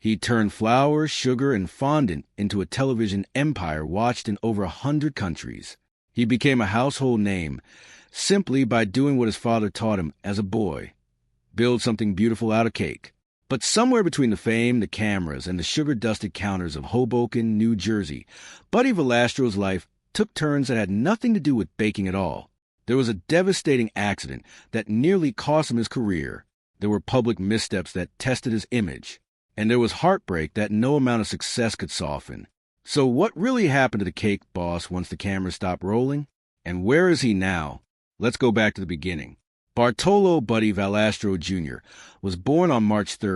He turned flour, sugar, and fondant into a television empire watched in over 100 countries. He became a household name simply by doing what his father taught him as a boy: build something beautiful out of cake. But somewhere between the fame, the cameras, and the sugar-dusted counters of Hoboken, New Jersey, Buddy Valastro's life took turns that had nothing to do with baking at all. There was a devastating accident that nearly cost him his career. There were public missteps that tested his image. And there was heartbreak that no amount of success could soften. So what really happened to the cake boss once the cameras stopped rolling? And where is he now? Let's go back to the beginning. Bartolo Buddy Valastro Jr. was born on March 3,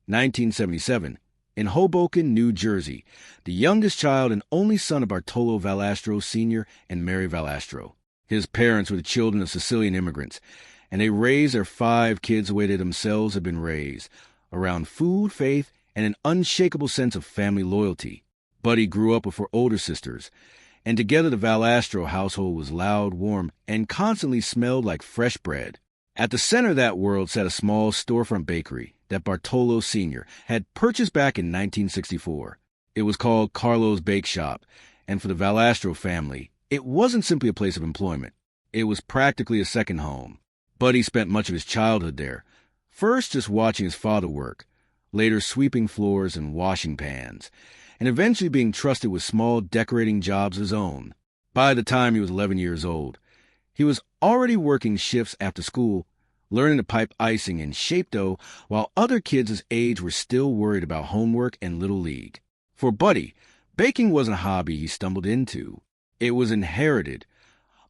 1977, in Hoboken, New Jersey, the youngest child and only son of Bartolo Valastro Sr. and Mary Valastro. His parents were the children of Sicilian immigrants, and they raised their 5 kids the way they themselves had been raised, around food, faith, and an unshakable sense of family loyalty. Buddy grew up with 4 older sisters, and together the Valastro household was loud, warm, and constantly smelled like fresh bread. At the center of that world sat a small storefront bakery that Bartolo Sr. had purchased back in 1964. It was called Carlo's Bake Shop, and for the Valastro family, it wasn't simply a place of employment. It was practically a second home. Buddy spent much of his childhood there, first just watching his father work, later sweeping floors and washing pans, and eventually being trusted with small decorating jobs of his own. By the time he was 11 years old, he was already working shifts after school, learning to pipe icing and shape dough, while other kids his age were still worried about homework and Little League. For Buddy, baking wasn't a hobby he stumbled into. It was inherited,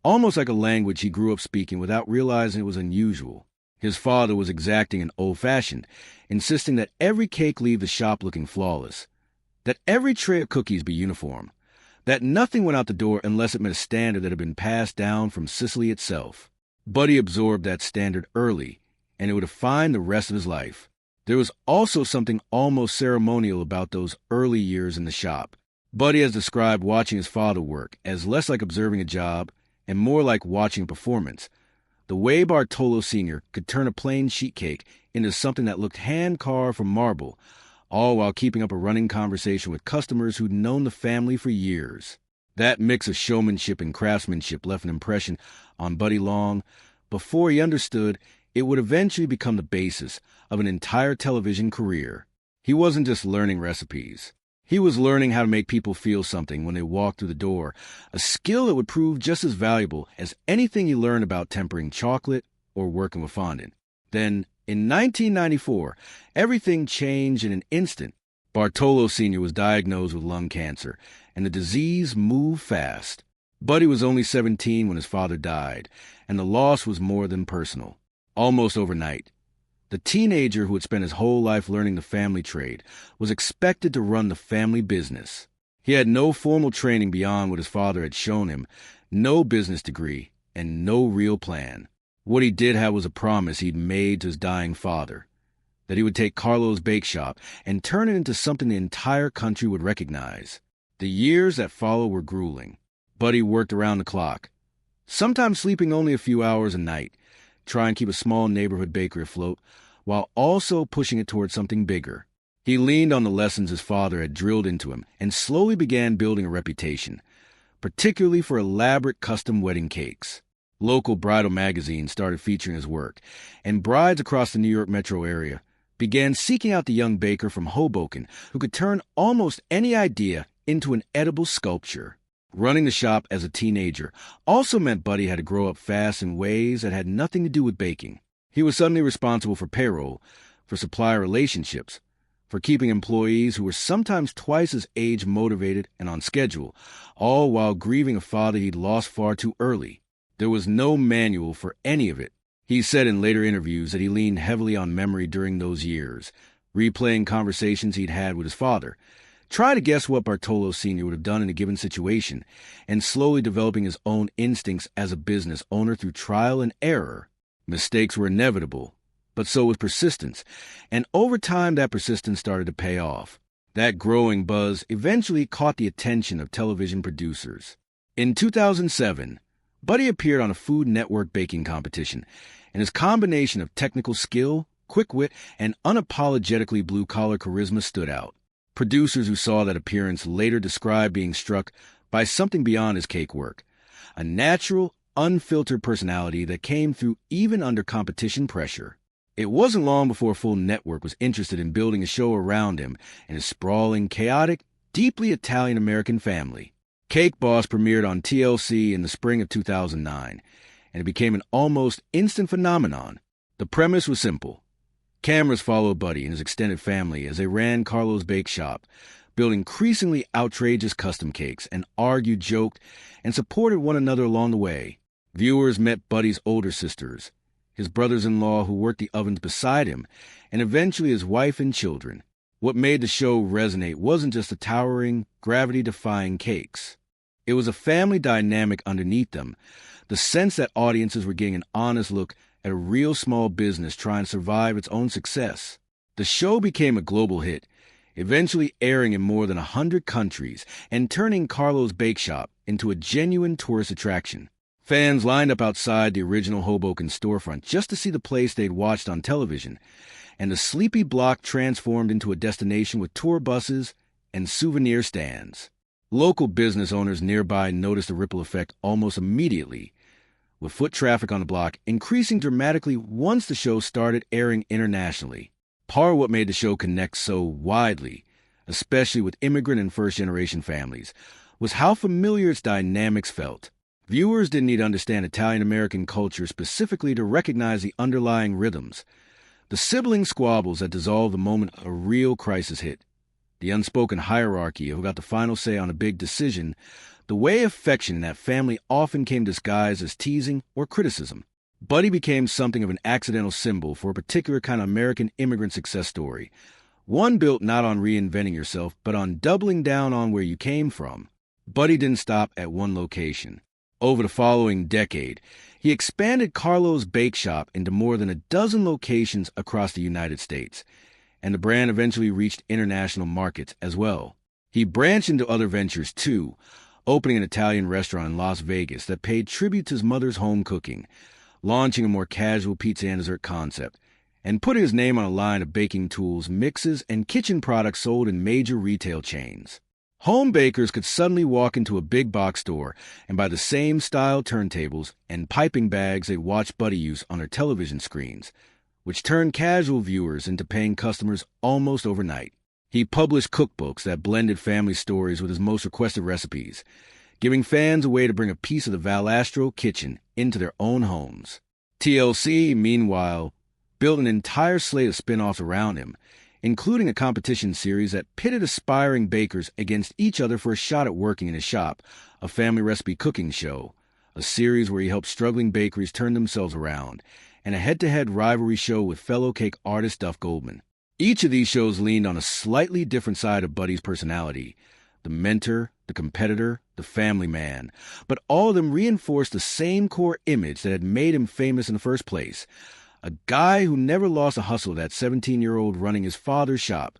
almost like a language he grew up speaking without realizing it was unusual. His father was exacting and old-fashioned, insisting that every cake leave the shop looking flawless, that every tray of cookies be uniform, that nothing went out the door unless it met a standard that had been passed down from Sicily itself. Buddy absorbed that standard early, and it would define the rest of his life. There was also something almost ceremonial about those early years in the shop. Buddy has described watching his father work as less like observing a job and more like watching a performance. The way Bartolo Sr. could turn a plain sheet cake into something that looked hand-carved from marble, all while keeping up a running conversation with customers who'd known the family for years. That mix of showmanship and craftsmanship left an impression on Buddy long before he understood it would eventually become the basis of an entire television career. He wasn't just learning recipes. He was learning how to make people feel something when they walked through the door, a skill that would prove just as valuable as anything he learned about tempering chocolate or working with fondant. Then, in 1994, everything changed in an instant. Bartolo Sr. was diagnosed with lung cancer, and the disease moved fast. Buddy was only 17 when his father died, and the loss was more than personal. Almost overnight, the teenager who had spent his whole life learning the family trade was expected to run the family business. He had no formal training beyond what his father had shown him, no business degree, and no real plan. What he did have was a promise he'd made to his dying father, that he would take Carlo's Bake Shop and turn it into something the entire country would recognize. The years that followed were grueling. Buddy worked around the clock, sometimes sleeping only a few hours a night, trying to keep a small neighborhood bakery afloat, while also pushing it towards something bigger. He leaned on the lessons his father had drilled into him and slowly began building a reputation, particularly for elaborate custom wedding cakes. Local bridal magazines started featuring his work, and brides across the New York metro area began seeking out the young baker from Hoboken who could turn almost any idea into an edible sculpture. Running the shop as a teenager also meant Buddy had to grow up fast in ways that had nothing to do with baking. He was suddenly responsible for payroll, for supplier relationships, for keeping employees who were sometimes twice as age-motivated and on schedule, all while grieving a father he'd lost far too early. There was no manual for any of it. He said in later interviews that he leaned heavily on memory during those years, replaying conversations he'd had with his father, trying to guess what Bartolo Sr. would have done in a given situation, and slowly developing his own instincts as a business owner through trial and error. Mistakes were inevitable, but so was persistence, and over time that persistence started to pay off. That growing buzz eventually caught the attention of television producers. In 2007, Buddy appeared on a Food Network baking competition, and his combination of technical skill, quick wit, and unapologetically blue-collar charisma stood out. Producers who saw that appearance later described being struck by something beyond his cake work, a natural, unfiltered personality that came through even under competition pressure. It wasn't long before a full network was interested in building a show around him and his sprawling, chaotic, deeply Italian-American family. Cake Boss premiered on TLC in the spring of 2009, and it became an almost instant phenomenon. The premise was simple. Cameras followed Buddy and his extended family as they ran Carlo's Bake Shop, built increasingly outrageous custom cakes, and argued, joked, and supported one another along the way. Viewers met Buddy's older sisters, his brothers-in-law who worked the ovens beside him, and eventually his wife and children. What made the show resonate wasn't just the towering, gravity-defying cakes. It was a family dynamic underneath them, the sense that audiences were getting an honest look at a real small business trying to survive its own success. The show became a global hit, eventually airing in more than 100 countries and turning Carlo's Bake Shop into a genuine tourist attraction. Fans lined up outside the original Hoboken storefront just to see the place they'd watched on television, and the sleepy block transformed into a destination with tour buses and souvenir stands. Local business owners nearby noticed the ripple effect almost immediately, with foot traffic on the block increasing dramatically once the show started airing internationally. Part of what made the show connect so widely, especially with immigrant and first-generation families, was how familiar its dynamics felt. Viewers didn't need to understand Italian-American culture specifically to recognize the underlying rhythms, the sibling squabbles that dissolved the moment a real crisis hit, the unspoken hierarchy of who got the final say on a big decision, the way affection in that family often came disguised as teasing or criticism. Buddy became something of an accidental symbol for a particular kind of American immigrant success story, one built not on reinventing yourself, but on doubling down on where you came from. Buddy didn't stop at one location. Over the following decade, he expanded Carlo's Bake Shop into more than a dozen locations across the United States, and the brand eventually reached international markets as well. He branched into other ventures too, opening an Italian restaurant in Las Vegas that paid tribute to his mother's home cooking, launching a more casual pizza and dessert concept, and putting his name on a line of baking tools, mixes, and kitchen products sold in major retail chains. Home bakers could suddenly walk into a big box store and buy the same style turntables and piping bags they'd watched Buddy use on their television screens, which turned casual viewers into paying customers almost overnight. He published cookbooks that blended family stories with his most requested recipes, giving fans a way to bring a piece of the Valastro kitchen into their own homes. TLC, meanwhile, built an entire slate of spin-offs around him, including a competition series that pitted aspiring bakers against each other for a shot at working in his shop, a family recipe cooking show, a series where he helped struggling bakeries turn themselves around, and a head-to-head rivalry show with fellow cake artist Duff Goldman. Each of these shows leaned on a slightly different side of Buddy's personality, the mentor, the competitor, the family man, but all of them reinforced the same core image that had made him famous in the first place, a guy who never lost a hustle of that 17-year-old running his father's shop,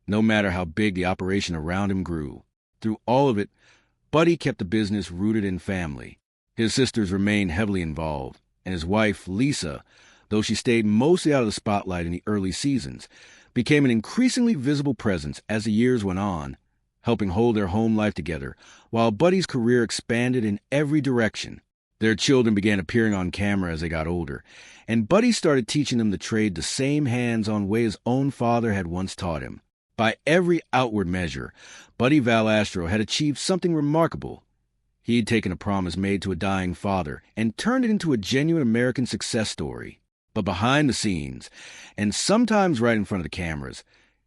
no matter how big the operation around him grew. Through all of it, Buddy kept the business rooted in family. His sisters remained heavily involved, and his wife, Lisa, though she stayed mostly out of the spotlight in the early seasons, became an increasingly visible presence as the years went on, helping hold their home life together, while Buddy's career expanded in every direction. Their children began appearing on camera as they got older, and Buddy started teaching them the trade the same hands-on way his own father had once taught him. By every outward measure, Buddy Valastro had achieved something remarkable. He had taken a promise made to a dying father and turned it into a genuine American success story. But behind the scenes, and sometimes right in front of the cameras,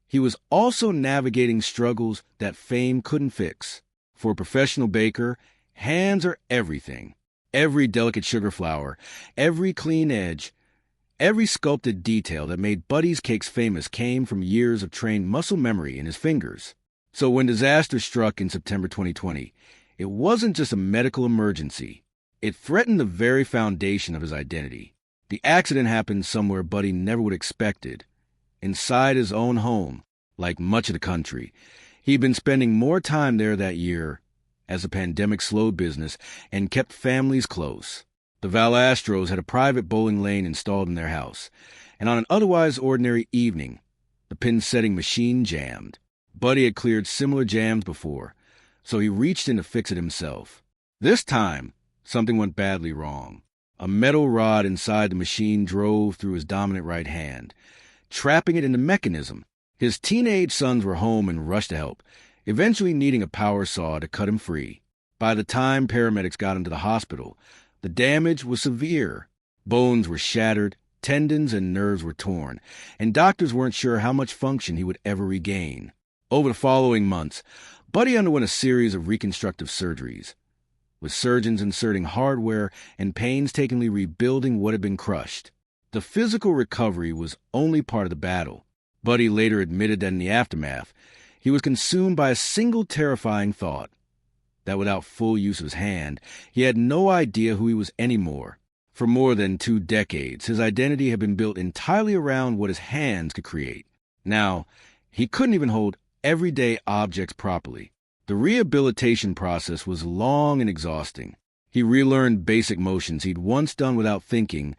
he was also navigating struggles that fame couldn't fix. For a professional baker, hands are everything. Every delicate sugar flour, every clean edge, every sculpted detail that made Buddy's cakes famous came from years of trained muscle memory in his fingers. So when disaster struck in September 2020, it wasn't just a medical emergency. It threatened the very foundation of his identity. The accident happened somewhere Buddy never would have expected. Inside his own home, like much of the country, he'd been spending more time there that year as the pandemic slowed business and kept families close. The Valastros had a private bowling lane installed in their house, and on an otherwise ordinary evening, the pin-setting machine jammed. Buddy had cleared similar jams before, so he reached in to fix it himself. This time, something went badly wrong. A metal rod inside the machine drove through his dominant right hand, trapping it in the mechanism. His teenage sons were home and rushed to help, eventually needing a power saw to cut him free. By the time paramedics got him to the hospital, the damage was severe. Bones were shattered, tendons and nerves were torn, and doctors weren't sure how much function he would ever regain. Over the following months, Buddy underwent a series of reconstructive surgeries, with surgeons inserting hardware and painstakingly rebuilding what had been crushed. The physical recovery was only part of the battle. Buddy later admitted that in the aftermath, he was consumed by a single terrifying thought, that without full use of his hand, he had no idea who he was anymore. For more than 2 decades, his identity had been built entirely around what his hands could create. Now, he couldn't even hold everyday objects properly. The rehabilitation process was long and exhausting. He relearned basic motions he'd once done without thinking,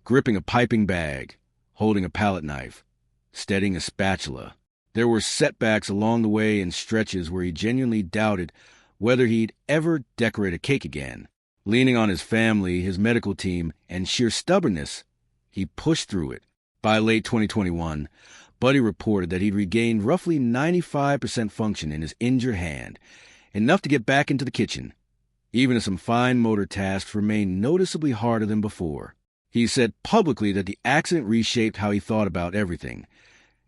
gripping a piping bag, holding a palette knife, steadying a spatula. There were setbacks along the way and stretches where he genuinely doubted whether he'd ever decorate a cake again. Leaning on his family, his medical team, and sheer stubbornness, he pushed through it. By late 2021, Buddy reported that he'd regained roughly 95% function in his injured hand, enough to get back into the kitchen, even as some fine motor tasks remained noticeably harder than before. He said publicly that the accident reshaped how he thought about everything,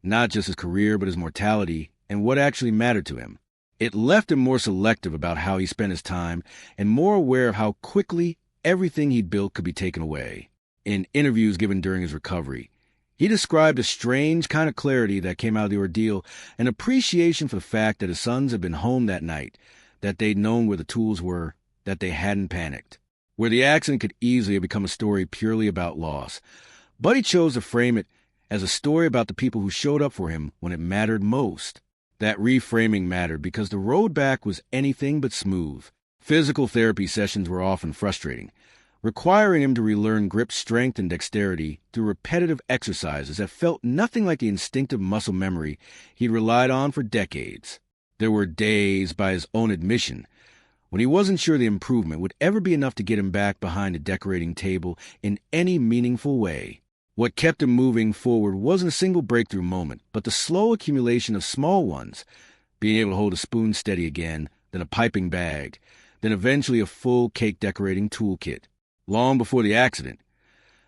not just his career but his mortality and what actually mattered to him. It left him more selective about how he spent his time and more aware of how quickly everything he'd built could be taken away. In interviews given during his recovery, he described a strange kind of clarity that came out of the ordeal, an appreciation for the fact that his sons had been home that night, that they'd known where the tools were, that they hadn't panicked. Where the accident could easily have become a story purely about loss, Buddy chose to frame it as a story about the people who showed up for him when it mattered most. That reframing mattered because the road back was anything but smooth. Physical therapy sessions were often frustrating, requiring him to relearn grip strength and dexterity through repetitive exercises that felt nothing like the instinctive muscle memory he'd relied on for decades. There were days, by his own admission, when he wasn't sure the improvement would ever be enough to get him back behind a decorating table in any meaningful way. What kept him moving forward wasn't a single breakthrough moment, but the slow accumulation of small ones, being able to hold a spoon steady again, then a piping bag, then eventually a full cake decorating toolkit. Long before the accident,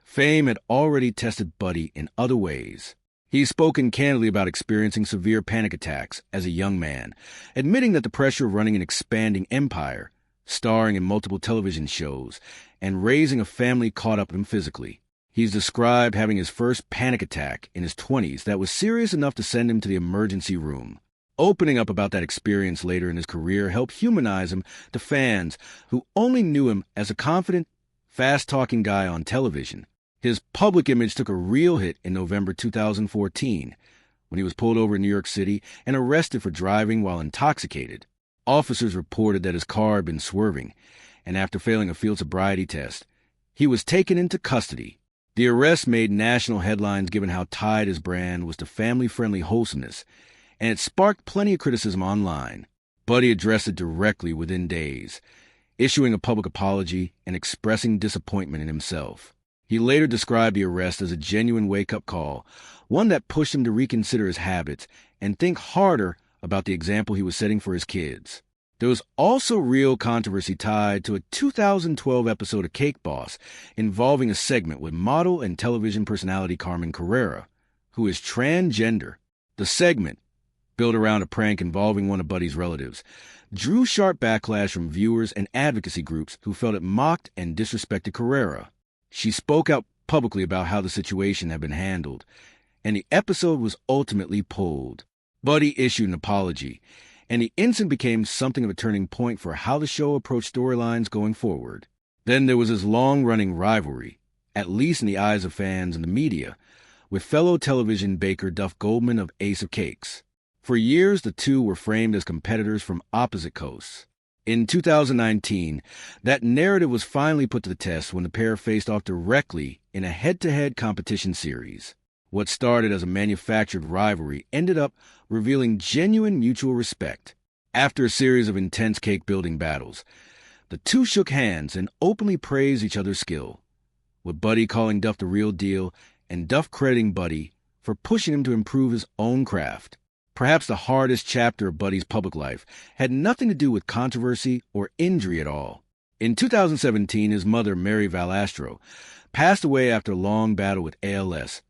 fame had already tested Buddy in other ways. He's spoken candidly about experiencing severe panic attacks as a young man, admitting that the pressure of running an expanding empire, starring in multiple television shows, and raising a family caught up with him physically. He's described having his first panic attack in his 20s that was serious enough to send him to the emergency room. Opening up about that experience later in his career helped humanize him to fans who only knew him as a confident, fast-talking guy on television. His public image took a real hit in November 2014 when he was pulled over in New York City and arrested for driving while intoxicated. Officers reported that his car had been swerving, and after failing a field sobriety test, he was taken into custody. The arrest made national headlines given how tied his brand was to family-friendly wholesomeness, and it sparked plenty of criticism online. Buddy addressed it directly within days, issuing a public apology and expressing disappointment in himself. He later described the arrest as a genuine wake-up call, one that pushed him to reconsider his habits and think harder about the example he was setting for his kids. There was also real controversy tied to a 2012 episode of Cake Boss involving a segment with model and television personality Carmen Carrera, who is transgender. The segment, built around a prank involving one of Buddy's relatives, drew sharp backlash from viewers and advocacy groups who felt it mocked and disrespected Carrera. She spoke out publicly about how the situation had been handled, and the episode was ultimately pulled. Buddy issued an apology, and the incident became something of a turning point for how the show approached storylines going forward. Then there was his long-running rivalry, at least in the eyes of fans and the media, with fellow television baker Duff Goldman of Ace of Cakes. For years, the two were framed as competitors from opposite coasts. In 2019, that narrative was finally put to the test when the pair faced off directly in a head-to-head competition series. What started as a manufactured rivalry ended up revealing genuine mutual respect. After a series of intense cake-building battles, the two shook hands and openly praised each other's skill, with Buddy calling Duff the real deal and Duff crediting Buddy for pushing him to improve his own craft. Perhaps the hardest chapter of Buddy's public life had nothing to do with controversy or injury at all. In 2017, his mother, Mary Valastro, passed away after a long battle with ALS,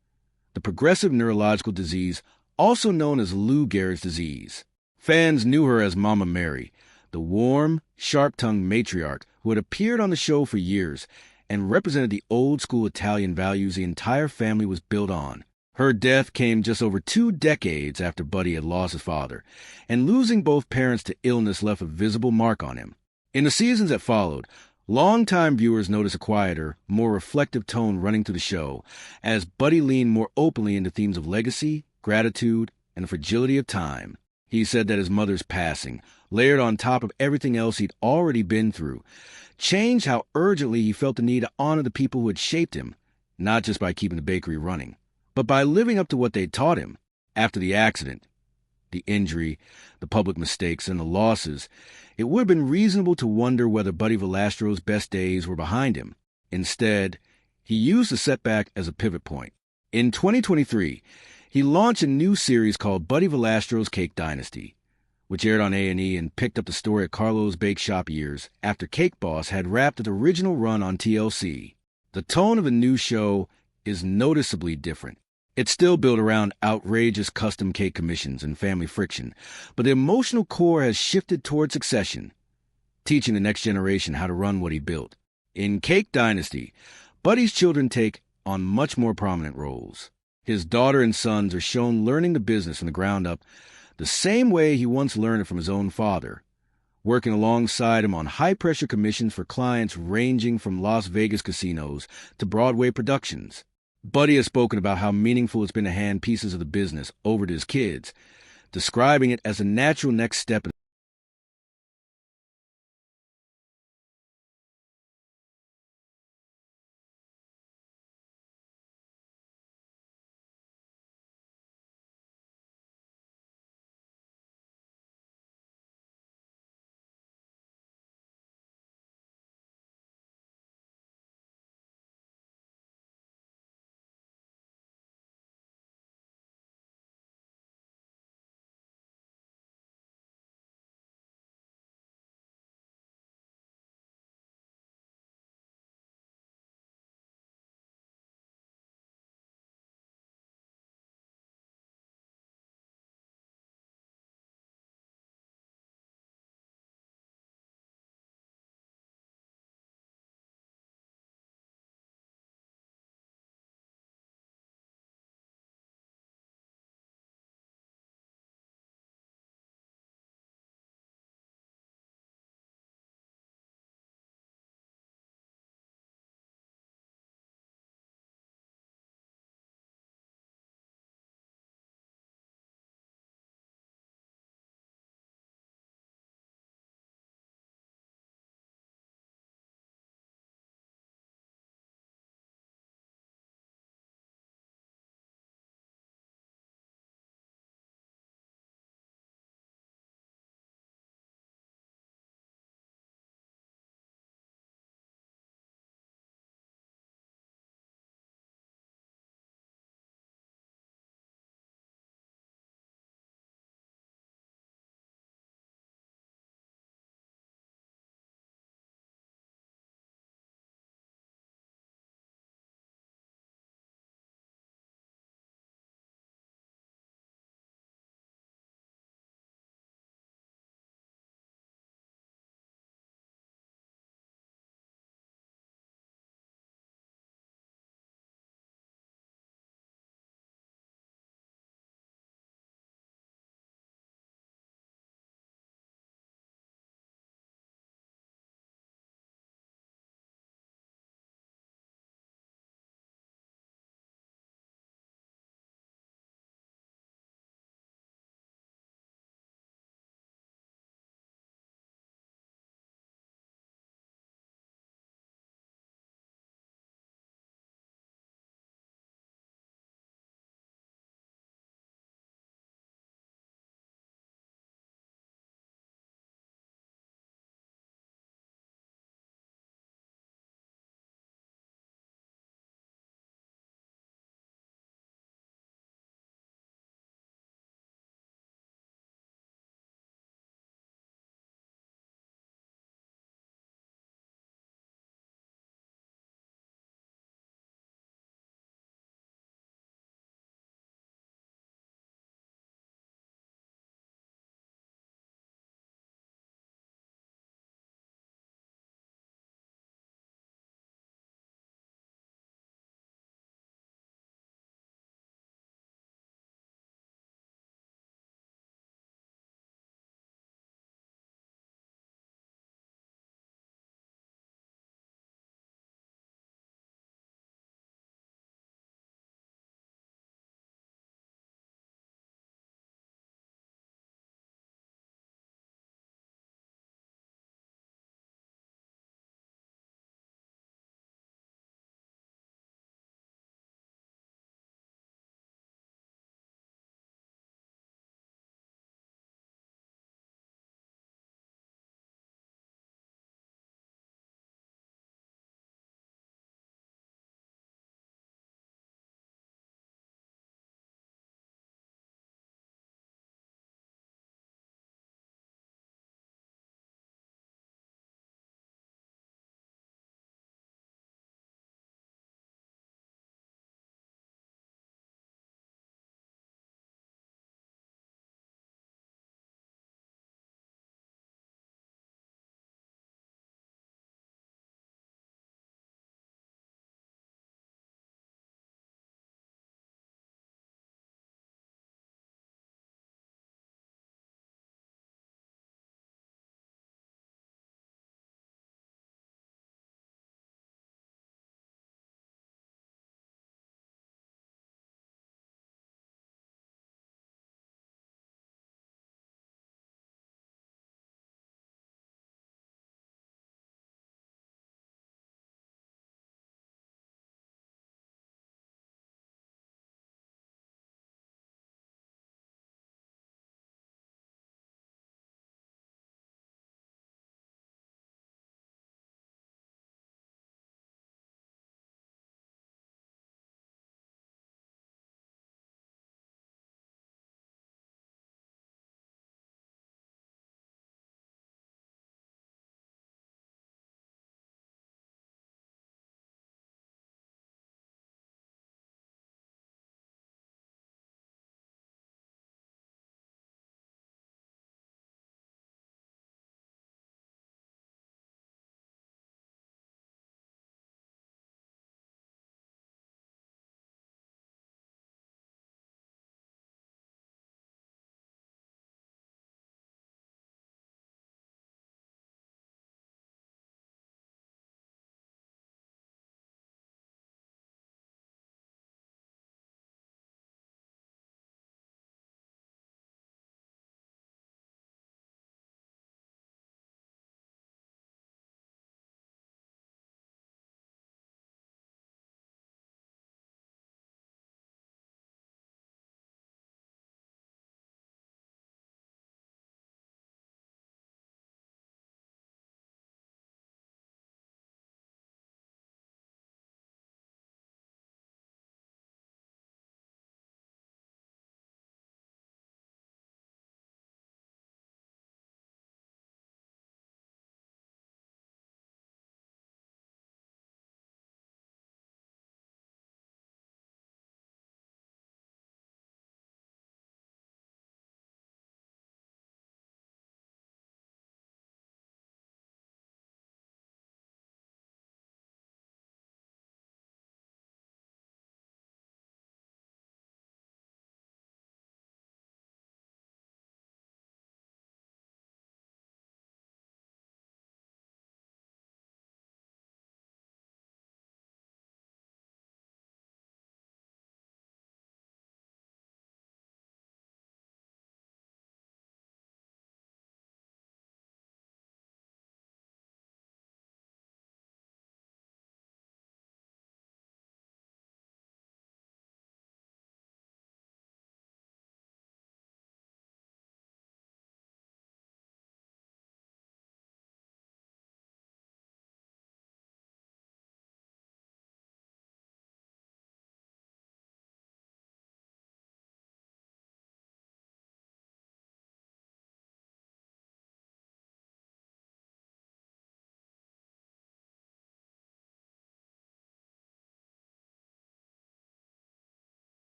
the progressive neurological disease also known as Lou Gehrig's disease. Fans knew her as Mama Mary, the warm, sharp-tongued matriarch who had appeared on the show for years and represented the old-school Italian values the entire family was built on. Her death came just over 2 decades after Buddy had lost his father, and losing both parents to illness left a visible mark on him. In the seasons that followed, longtime viewers noticed a quieter, more reflective tone running through the show, as Buddy leaned more openly into themes of legacy, gratitude, and the fragility of time. He said that his mother's passing, layered on top of everything else he'd already been through, changed how urgently he felt the need to honor the people who had shaped him, not just by keeping the bakery running, but by living up to what they'd taught him. After the accident, the injury, the public mistakes, and the losses, it would have been reasonable to wonder whether Buddy Valastro's best days were behind him. Instead, he used the setback as a pivot point. In 2023, he launched a new series called Buddy Valastro's Cake Dynasty, which aired on A&E and picked up the story of Carlo's Bake Shop years after Cake Boss had wrapped its original run on TLC. The tone of the new show is noticeably different. It's still built around outrageous custom cake commissions and family friction, but the emotional core has shifted toward succession, teaching the next generation how to run what he built. In Cake Dynasty, Buddy's children take on much more prominent roles. His daughter and sons are shown learning the business from the ground up the same way he once learned it from his own father, working alongside him on high-pressure commissions for clients ranging from Las Vegas casinos to Broadway productions. Buddy has spoken about how meaningful it's been to hand pieces of the business over to his kids, describing it as a natural next step in